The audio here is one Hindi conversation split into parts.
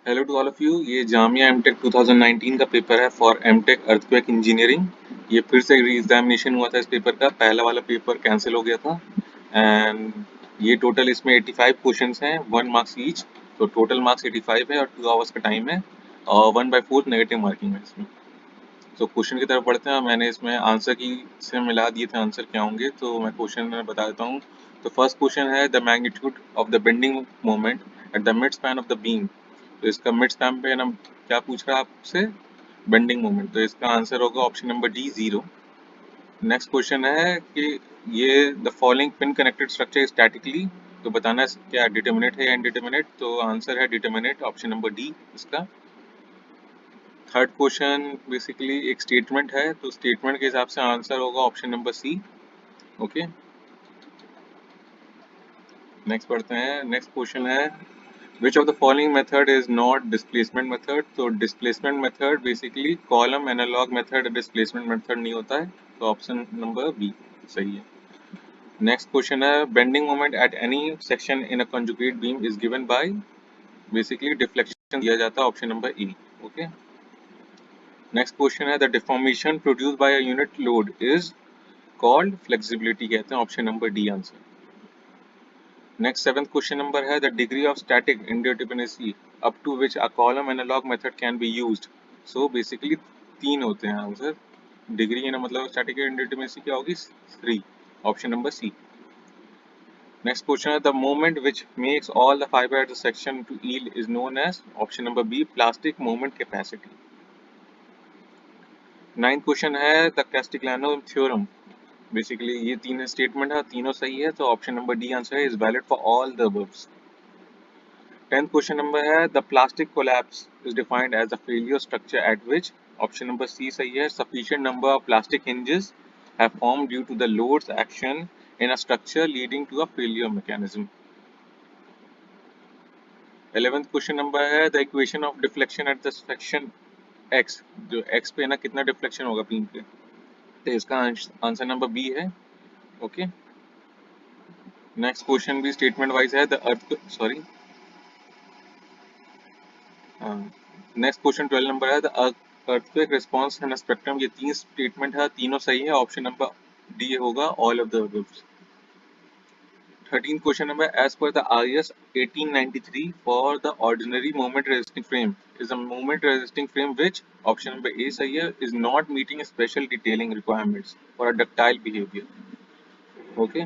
Hello to all of you. ये जामिया एमटेक 2019 का पेपर है फॉर एमटेक अर्थक्वेक इंजीनियरिंग। ये फिर से री एग्जामिनेशन हुआ था इस पेपर का। पहला वाला पेपर कैंसिल हो गया था एंड ये टोटल इसमें 85 क्वेश्चंस हैं, 1 मार्क्स ईच। तो टोटल मार्क्स 85 है और 2 आवर्स का टाइम है और 1/4 नेगेटिव मार्किंग है इसमें। तो क्वेश्चन की तरफ बढ़ते हैं। मैंने इसमें आंसर की से मिला दिए थे आंसर क्या होंगे, तो मैं क्वेश्चन में बता देता हूँ। तो फर्स्ट क्वेश्चन है the magnitude of the bending moment at the mid span of the beam. तो इसका मिड स्पैन पे ना क्या पूछ रहा है आपसे, बेंडिंग मोमेंट। तो इसका आंसर होगा option number D, 0। Next question है कि ये the following pin connected structure statically. तो बताना है क्या डिटर्मिनेट है या इनडिटर्मिनेट। तो आंसर है डिटर्मिनेट, ऑप्शन नंबर डी इसका। थर्ड क्वेश्चन बेसिकली एक स्टेटमेंट है, तो स्टेटमेंट के हिसाब से आंसर होगा option number C. Okay, next पढ़ते हैं। नेक्स्ट क्वेश्चन है which of the following method is not displacement method. तो displacement method basically column analogue method displacement method नहीं होता है, तो ऑप्शन नंबर बी सही है। नेक्स्ट क्वेश्चन है bending moment at any section in a conjugate beam is given by. Basically deflection दिया जाता है, option number E. Okay, next question है the deformation produce by a unit load is called flexibility कहते हैं, option number D answer. Next seventh question number है the degree of static indeterminacy up to which a column analogue method can be used. So basically तीन होते हैं आंसर। डिग्री है ना, मतलब स्टैटिक इंडिटर्मिनेसी क्या होगी, 3, option number C. Next question है the moment which makes all the fibre at the section to yield is known as, option number B plastic moment capacity. Ninth question है द कैस्टिग्लियानो थ्योरम। बेसिकली ये तीन स्टेटमेंट है, तीनों सही है, तो ऑप्शन नंबर डी आंसर है, is valid for all the aboves. 10th question number है the plastic collapse is defined as the failure structure eight which, option number C सही है, sufficient number of plastic hinges have formed due to the loads action in a structure leading to a failure mechanism. 11th question number है the equation of deflection at the section x। जो x पे ना कितना डिफ्लेक्शन होगा बीम पे, तो इसका आंसर नंबर बी है। ओके, नेक्स्ट क्वेश्चन भी स्टेटमेंट वाइज है the earth, sorry, next question 12 number है the earthquake response and spectrum. ये तीन स्टेटमेंट है, तीनों सही है, ऑप्शन नंबर डी होगा all of the above. 13 question number as per the IS 1893 for the ordinary moment resisting frame is a moment resisting frame which, option number A सही है, is not meeting special detailing requirements for a ductile behaviour. Okay,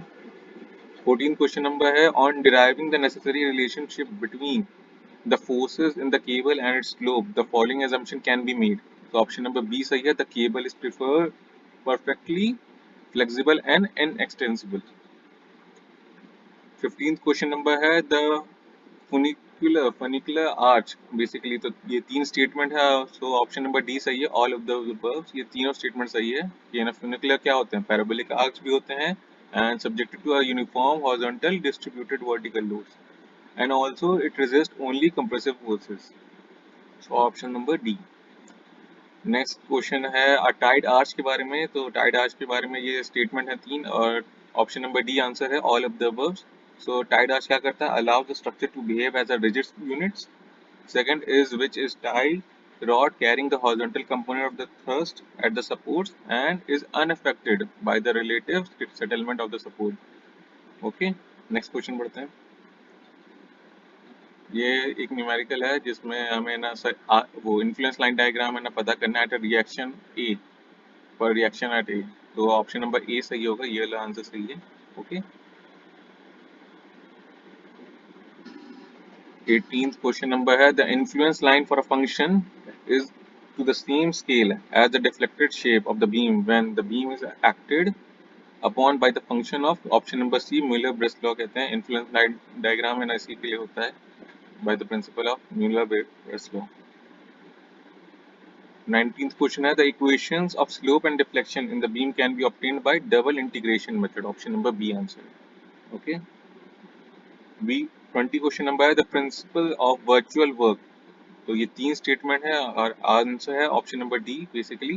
14 question number है on deriving the necessary relationship between the forces in the cable and its slope, the following assumption can be made. So option number B सही है, the cable is preferred perfectly flexible and inextensible. 15th question number है the funicular arch basically। तो ये तीन स्टेटमेंट है, so ऑप्शन नंबर डी सही है, all of the above। ये तीनों स्टेटमेंट सही है। ये ना funicular क्या होते हैं, पैराबोलिक आर्च भी होते हैं and subjected to a uniform horizontal distributed vertical loads and also it resists only compressive forces। So option number D. Next question है टाइड आर्च के बारे में। तो टाइड आर्च के बारे में ये स्टेटमेंट है तीन और ऑप्शन नंबर डी आंसर है all of the above. So tied arch क्या करता है, allow the structure to behave as a rigid units. Second is which is tied rod carrying the horizontal component of the thrust at the supports and is unaffected by the relative settlement of the support। Okay, next question बढ़ते हैं। ये एक न्यूमेरिकल है जिसमें हमें ना वो इन्फ्लुएंस लाइन डायग्राम है ना पता करना है एट रिएक्शन ए, पर रिएक्शन एट ए। तो ऑप्शन नंबर ए सही होगा, ये वाला आंसर सही है। ओके, 18th क्वेश्चन नंबर है the influence line for a function is to the same scale as the deflected shape of the beam when the beam is acted upon by the function of, option number C Muller brace law कहते हैं। इन्फ्लुएंस लाइन डायग्राम है ना इसी के लिए होता है, by the principle of Muller brace law. 19th question है the equations of slope and deflection in the beam can be obtained by double integration method, option number B answer. Okay, B 20 question number है the principle of virtual work. तो ये तीन स्टेटमेंट है और आंसर है option number D basically.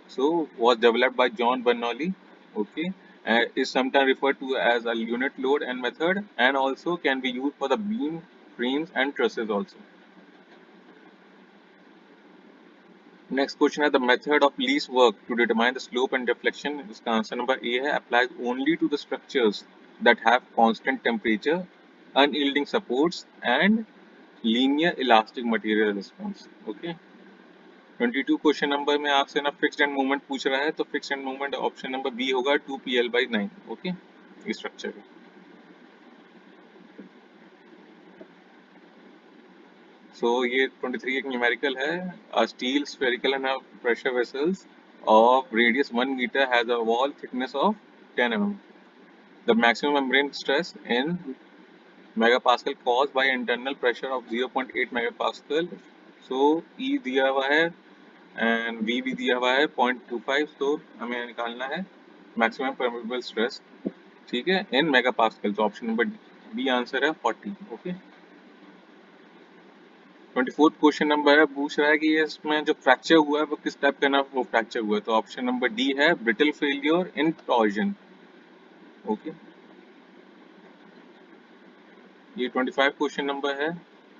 So was developed by John Bernoulli. Okay, is sometimes referred to as a unit load and method and also can be used for the beam frames and trusses also। Next question है the method of least work to determine the slope and deflection. इसका आंसर नंबर ए है applies only to the structures that have constant temperature, unyielding supports and linear elastic material response. Okay. 22 question number में आपसे ना फिक्स्ड एंड मूवमेंट पूछ रहा है, तो fixed end movement option number B होगा 2pl/9। ओके, इस स्ट्रक्चर का। सो ये 23 एक न्यूमेरिकल है। A steel spherical and a pressure vessels of radius 1 meter has a wall thickness of 10 mm. The maximum membrane stress in megapascal caused by internal pressure of 0.8 megapascal. So E दिया हुआ है एंड V भी दिया हुआ है 0.25। तो हमें निकालना है मैक्सिमम परमिएबल स्ट्रेस, ठीक है, इन मेगापास्कल। तो ऑप्शन नंबर बी आंसर है 40। ओके। 24th क्वेश्चन नंबर है, पूछ रहा है कि इसमें जो फ्रैक्चर हुआ है वो किस टाइप का ना वो फ्रैक्चर हुआ है। तो ऑप्शन नंबर डी है brittle failure in torsion. Okay. ये 25 क्वेश्चन नंबर है।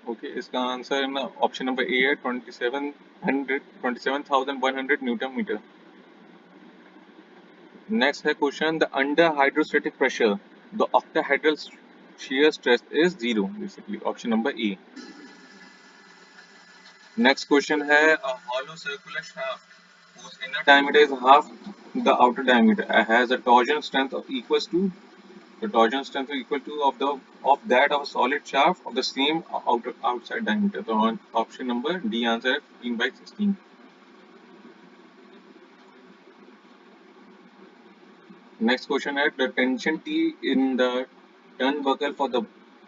ओके, इसका आंसर ना ऑप्शन नंबर ए है 27,100 न्यूटन मीटर। नेक्स्ट है question the under hydrostatic pressure the octahedral shear stress is zero, basically option number E. Next question है a hollow circular shaft whose inner diameter is half the outer diameter has a torsion strength of equals to the torsion strength is equal to of that of a solid shaft of the same outside diameter. So on option number D answer है 15/16. Next question है the tension T in the turnbuckle for the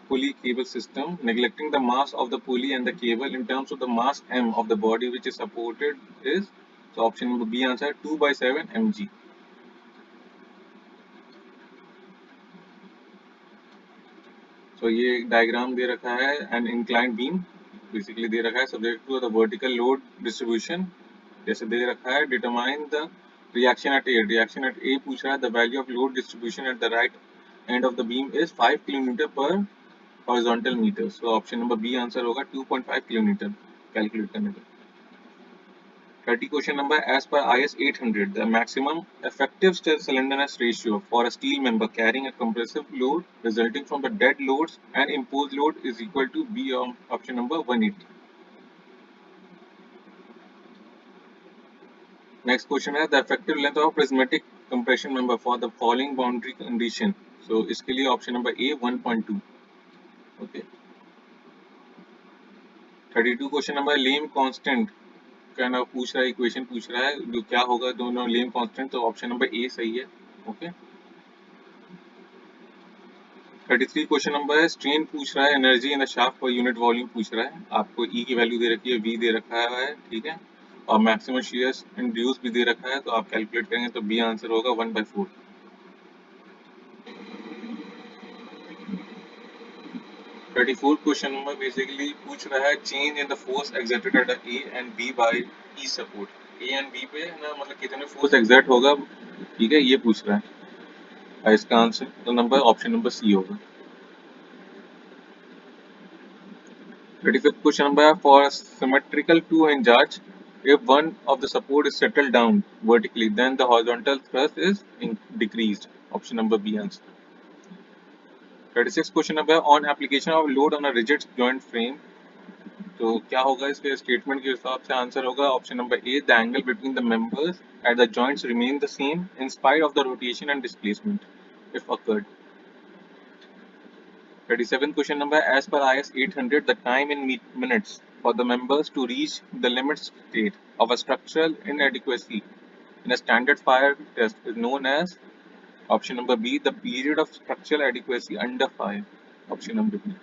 pulley cable system, neglecting the mass of the pulley and the cable in terms of the mass m of the body which is supported is, so option number B answer 2/7 mg. So ये डायग्राम दे रखा है एन इंक्लाइंड बीम बेसिकली दे रखा है subject to the vertical load distribution जैसे दे रखा है। Determine the reaction at A पूछ रहा है the value of load distribution at the right end of the beam is 5 kilometre पर horizontal metre. So option number B answer होगा 2.5 किलोमीटर कैलकुलेट करने पर। 30 question number as per IS 800 the maximum effective slenderness ratio for a steel member carrying a compressive load resulting from the dead loads and imposed load is equal to B option number 180. Next question है the effective length of prismatic compression member for the following boundary condition. So इसके लिए option number A 1.2. Okay. 32 question number Lame constant का ना पूछ रहा है, इक्वेशन पूछ रहा है जो क्या होगा दोनों लेम कांस्टेंट। तो ऑप्शन नंबर ए सही है। ओके। 33 क्वेश्चन नंबर है स्ट्रेन पूछ रहा है energy in the shaft per unit volume पूछ रहा है। आपको ई की वैल्यू दे रखी है, वी दे रखा है, ठीक है, और मैक्सिमम शियर इंड्यूस भी दे रखा है। तो आप कैलकुलेट करेंगे तो बी आंसर होगा 1/4। 34 क्वेश्चन नंबर बेसिकली पूछ रहा है change in the force exerted at A and B by E support. A and B पे ना मतलब कितने फोर्स एक्सर्ट होगा, ठीक है, ये पूछ रहा है। इसका आंसर तो नंबर ऑप्शन नंबर सी होगा। 35th question number for a symmetrical two-hinge arch, if one of the support is settled down vertically, then the horizontal thrust is decreased. Option number B answer. 36th question number on application of load on a rigid joint frame. तो क्या होगा इसके स्टेटमेंट के हिसाब से आंसर होगा option number A the angle between the members at the joints remain the same in spite of the rotation and displacement if occurred. 37th question number as per IS 800 the time in minutes for the members to reach the limit state of a structural inadequacy in a standard fire test is known as option number B the period of structural adequacy under fire, option number B।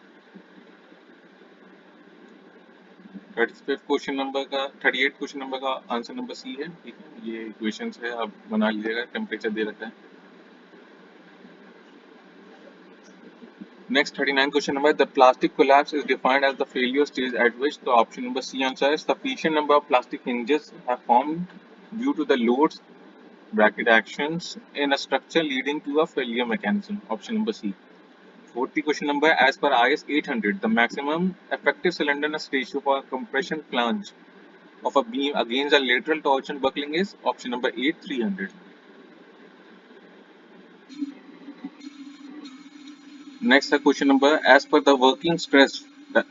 35th question number का 38 क्वेश्चन नंबर का आंसर नंबर सी है, ठीक है, ये इक्वेशंस है आप बना लीजिएगा, टेम्परेचर दे रखा है। Next 39 question number the plastic collapse is defined as the failure stage at which the option number C answer is sufficient number of plastic hinges have formed due to the loads bracket actions in a structure leading to a failure mechanism, option number C। 40 question number as per IS 800 the maximum effective slenderness ratio for a compression flange of a beam against a lateral torsion buckling is option number A 300. Next question number, as per the working stress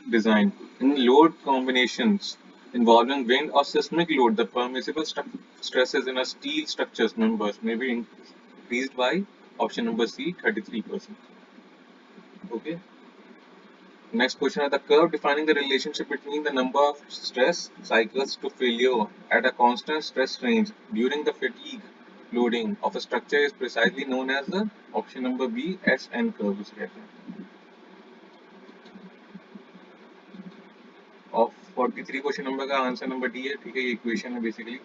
design in load combinations involving wind or seismic load, the permissible stresses in a steel structures members may be increased by option number C 33%. Okay. Next question are the curve defining the relationship between the number of stress cycles to failure at a constant stress range during the fatigue loading of a structure is precisely known as the option number B SN curve उसे कहते हैं. Of 43 क्वेश्चन नंबर का आंसर नंबर डी है. ठीक है, ये इक्वेशन है बेसिकली,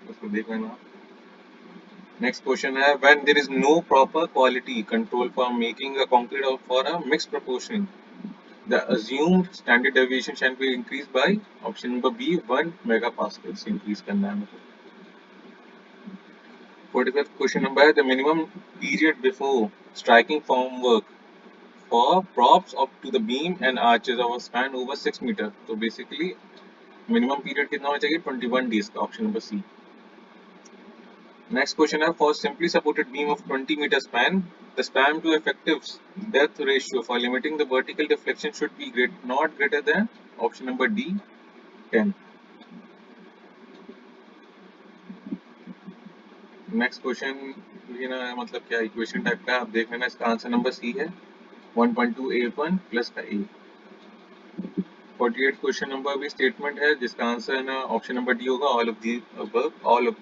उसको देख लेना. नेक्स्ट क्वेश्चन है when there is no proper quality control for making a concrete or for a mixed proportion, the assumed standard deviation shall be increased by option number B 1 megapascal से increase करना है मतलब. 45th question number है the minimum period before striking formwork for props up to the beam and arches of a span over 6 meter. तो basically minimum period कितना होना चाहिए 21 days का option number C. Next question है for simply supported beam of 20 meter span, the span to effective depth ratio for limiting the vertical deflection should be not greater than option number D 10. Next question ये ना मतलब क्या इक्वेशन टाइप का आप देख लेना. इसका आंसर नंबर सी है 1.2 A1 प्लस का A. 48 क्वेश्चन नंबर भी स्टेटमेंट है जिसका आंसर है ना ऑप्शन नंबर डी होगा ऑल ऑफ द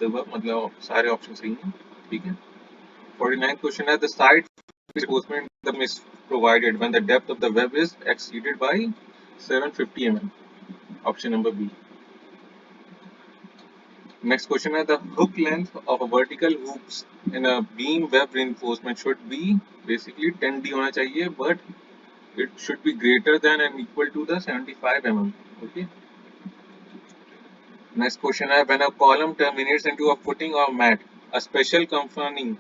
अबव मतलब सारे ऑप्शन सही हैं. ठीक है. 49 क्वेश्चन है the side reinforcement the is provided when the depth of the web is exceeded by 750 mm. Option number B. Next question है the hook length of a vertical hoops in a beam web reinforcement should be basically 10D होना चाहिए but it should be greater than and equal to the 75 mm. Okay. Next question है when a column terminates into a footing or mat, a special confining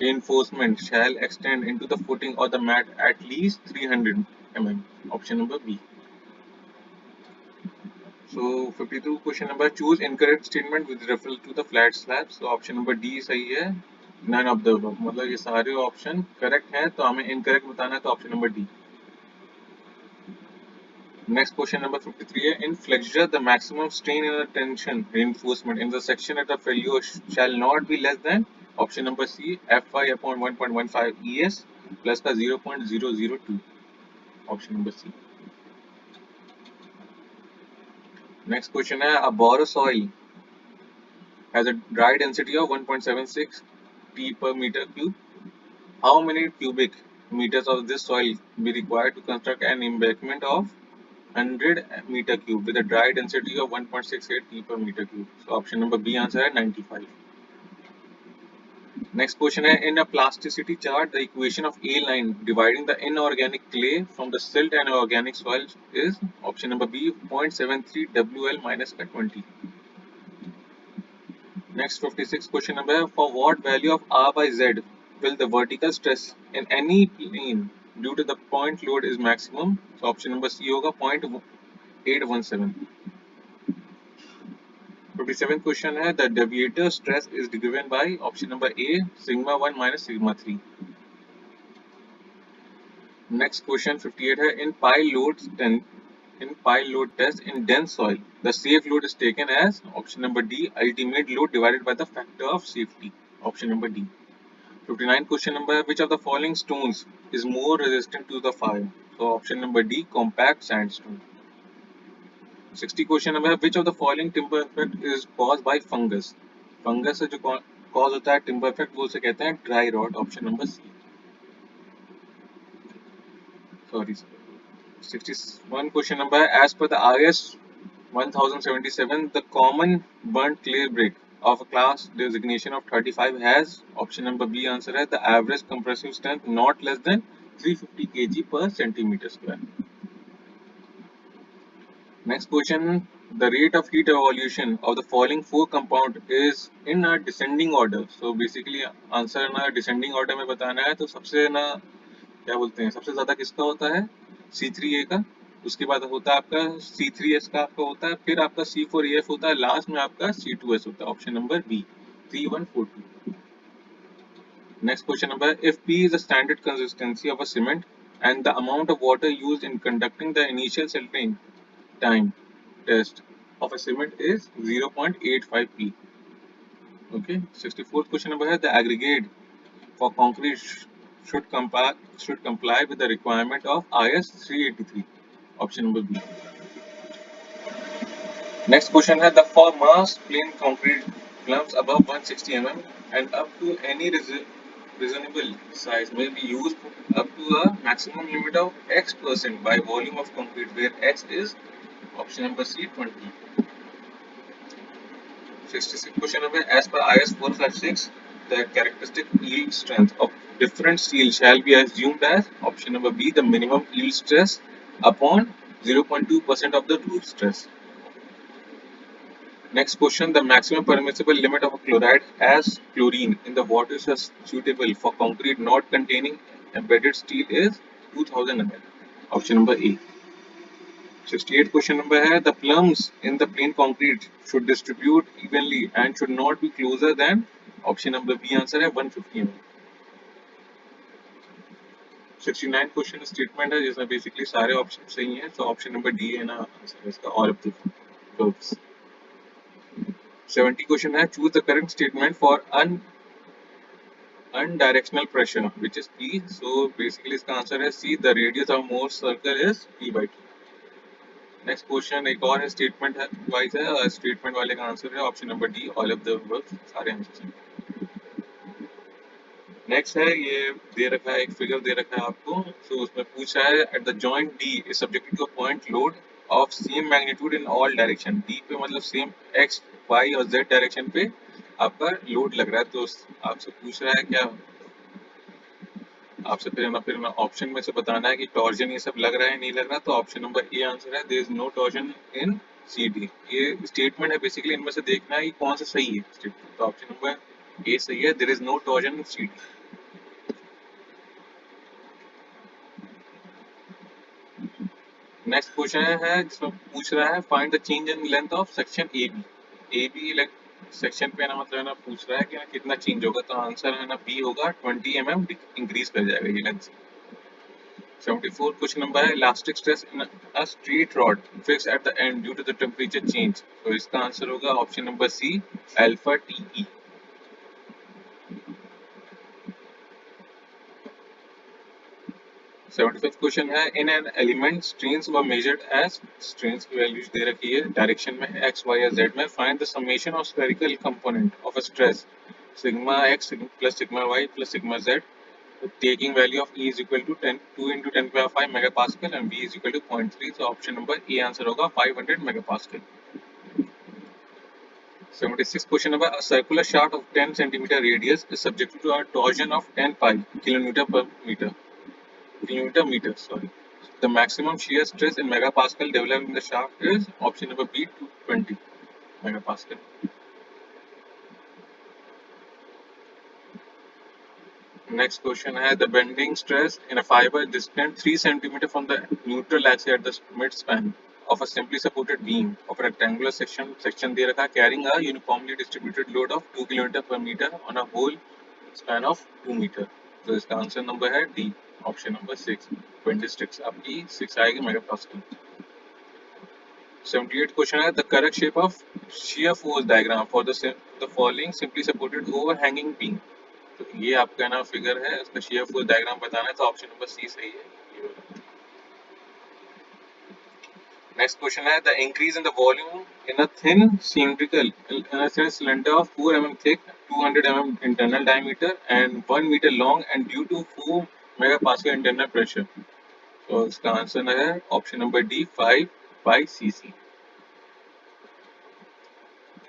reinforcement shall extend into the footing or the mat at least 300 mm. Option number B. So 52 question number choose incorrect statement with reference to the flat slab. So option number D सही है. None of the above मतलब ये सारे ऑप्शन करेक्ट हैं तो हमें इनकरेक्ट बताना है तो option number D. Next question number 53 है in flexure the maximum strain in a tension reinforcement in the section at a failure shall not be less than option number C Fy upon 1.15 ES plus का 0.002. Option number C. Next question है a borrow soil has a dry density of 1.76 T per meter cube. How many cubic meters of this soil be required to construct an embankment of 100 meter cube with a dry density of 1.68 T per meter cube? So option number B answer है 95. Next question है in a plasticity chart the equation of A line dividing the inorganic clay from the silt and organic soil is option number B 0.73 WL minus 20. Next 56 question number for what value of R by Z will the vertical stress in any plane due to the point load is maximum? So option number C होगा 0.817. 57th question है the deviator stress is given by option number A sigma 1 minus sigma 3. Next question 58 है in pile load test in dense soil the safe load is taken as option number D ultimate load divided by the factor of safety. Option number D. 59 question number which of the following stones is more resistant to the fire? So option number D compact sandstone. 60 question number which of the following timber effect is caused by fungus? Fungus से जो कॉज होता है टिम्बर इफेक्ट वो उसे कहते हैं dry rot. Option number C. Sorry. 61 question number as per the RS 1077 the common burnt clay brick of a class designation of 35 has option number B answer है the average compressive strength not less than 350 kg per centimeter square. Next question the rate of heat evolution of the following four compound is in a descending order. So basically answer ना descending order में बताना है तो सबसे ना क्या बोलते हैं सबसे ज्यादा किसका होता है C3A का उसके बाद होता है आपका C3S का आपका होता है, फिर आपका C4EF होता है, लास्ट में आपका C2S होता है। Option number B 3142। Next question number, if P is the standard consistency of a cement and the amount of water used in conducting the initial settling time test of a cement is 0.85 P. Okay. 64th question number है, the aggregate for concrete should comply with the requirement of IS 383. Option number B. Next question है, the for mass plain concrete clumps above 160 mm and up to any reasonable size may be used up to a maximum limit of X% by volume of concrete, where X is option number C 20. 66 question number, as per IS 456, the characteristic yield strength of different steel shall be assumed as option number B, the minimum yield stress upon 0.2% of the roof stress. Next question, the maximum permissible limit of a chloride as chlorine in the water is suitable for concrete not containing embedded steel is 2000 ml. Option number A. 68 question number है, the plums in the plain concrete should distribute evenly and should not be closer than option number B answer है 150 ml. 69 क्वेश्चन स्टेटमेंट है जिसमें बेसिकली सारे ऑप्शन सही हैं, तो ऑप्शन नंबर डी है ना आंसर इसका, all of the verbs. 70 question है, choose the correct statement for undirectional pressure which is P. So basically इसका आंसर है C, the radius of Morse circle is P by 2. Next question एक और है, स्टेटमेंट है वाइज है, स्टेटमेंट वाले का आंसर है option number D, all of the verbs, सारे आंसर। नेक्स्ट है, ये दे रखा है, एक फिगर दे रखा है आपको, तो उसमें पूछा है at the joint D is subjected to a point load of same magnitude in all direction. D पे मतलब सेम एक्स वाई और जेड डायरेक्शन पे आपका लोड लग रहा है, तो आपसे पूछ रहा है क्या, आपसे फिर ऑप्शन में से बताना है कि टॉर्जन ये सब लग रहा है नहीं लग रहा, तो ऑप्शन नंबर ए आंसर है, there is no torsion in C D. ये स्टेटमेंट है, बेसिकली इनमें से देखना है कि कौन सा सही है स्टेटमेंट, तो ऑप्शन नंबर ए सही है, there is no torsion in C D. Next question है जिसमें पूछ रहा है find the change in length of section A B. A B section पे ना मतलब है ना पूछ रहा है कि ना कितना चेंज होगा, तो आंसर है ना बी होगा, 20 mm इंक्रीज कर जाएगा ये लेंथ। 74 क्वेश्चन नंबर है, elastic stress in a straight rod fix at the end due to the temperature change, तो इसका आंसर होगा option number C, alpha T E. 75 question है, in an element strains were measured as, strains की वैल्यूज दे रखी है, डायरेक्शन में एक्स वाई या जेड में, find the summation of spherical component of a stress sigma X plus sigma Y plus sigma Z, taking value of E is equal to 2 into 10 power 5 megapascal and V is equal to 0.3, so option number A answer होगा 500 megapascal। 76 question number, a circular shaft of 10 centimeter radius is subjected to a torsion of 10 pi kilometer meter, sorry. The maximum shear stress in megapascal developed in the shaft is option number B, 220 megapascal। Next question है, the bending stress in a fiber distant 3 cm from the neutral axis at the mid span of a simply supported beam of a rectangular section दे रखा, carrying a uniformly distributed load of 2 kN per meter on a whole span of 2 meter। तो इसका आंसर नंबर है डी, ऑप्शन नंबर 6, 26, आपकी 6 आएगी मेगापास्कल। 78 क्वेश्चन है, the correct shape of shear force diagram for the following simply supported overhanging beam, तो ये आपका ना फिगर है, उसका शेयर फोर्स डायग्राम बताना है, तो ऑप्शन नंबर सी सही है। नेक्स्ट क्वेश्चन है, the increase in the volume in a thin cylindrical cylinder of 4 mm thick 200 mm internal diameter and 1 metre long and due to 4 megapascal internal pressure, तो इसका आंसर है option number D, 5 by cc।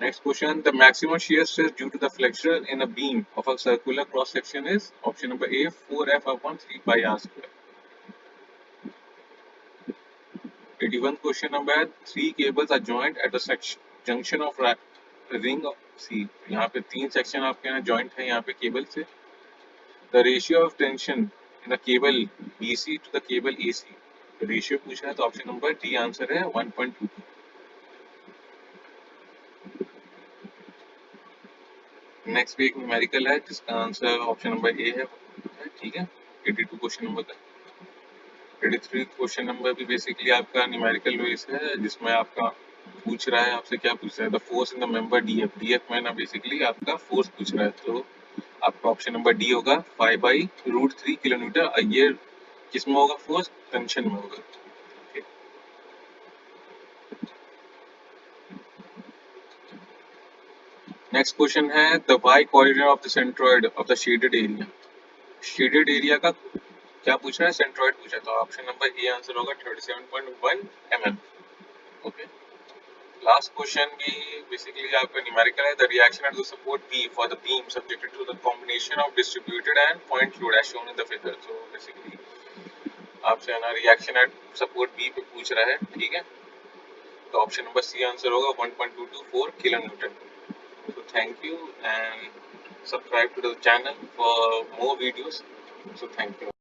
Next question, the maximum shear stress due to the flexure in a beam of a circular cross section is option number A, 4f upon 3 pi r square। 81 question number, 3 cables are joined at the junction of ring C। यहाँ पे 3 सेक्शन आपके यहाँ जॉइंट है यहाँ पे केबल से। The ratio of tension in a cable BC to the cable AC ratio पूछा है तो ऑप्शन नंबर डी आंसर है 1.22। नेक्स्ट भी एक न्यूमेरिकल है जिसका आंसर ऑप्शन नंबर ए है, ठीक है। 82 क्वेश्चन नंबर का। 83 क्वेश्चन नंबर भी बेसिकली आपका न्यूमेरिकल बेस है, जिसमें आपका पूछ रहा है, आपसे क्या पूछ रहा है, the force in the member DF. DF में ना बेसिकली आपका फोर्स पूछ रहा है, तो आपका ऑप्शन नंबर डी होगा 5/√3 किलोमीटर। ये किसमें होगा फोर्स? टेंशन में होगा। नेक्स्ट क्वेश्चन है the Y coordinate of the centroid of the shaded area. Shaded area का क्या पूछ रहा है? सेंट्रोइड पूछा है, तो ऑप्शन नंबर ए आंसर होगा 37.1 mm। ओके। लास्ट क्वेश्चन भी बेसिकली आपका न्यूमेरिकल है, the reaction at the support B for the beam subjected to the combination of distributed and point load as shown in the figure. तो बेसिकली आपसे है ना रिएक्शन एट सपोर्ट बी पे पूछ रहा है, ठीक है। तो ऑप्शन नंबर सी आंसर होगा 1.224 kilo Newton. So thank you and subscribe to the channel for more videos. So thank you.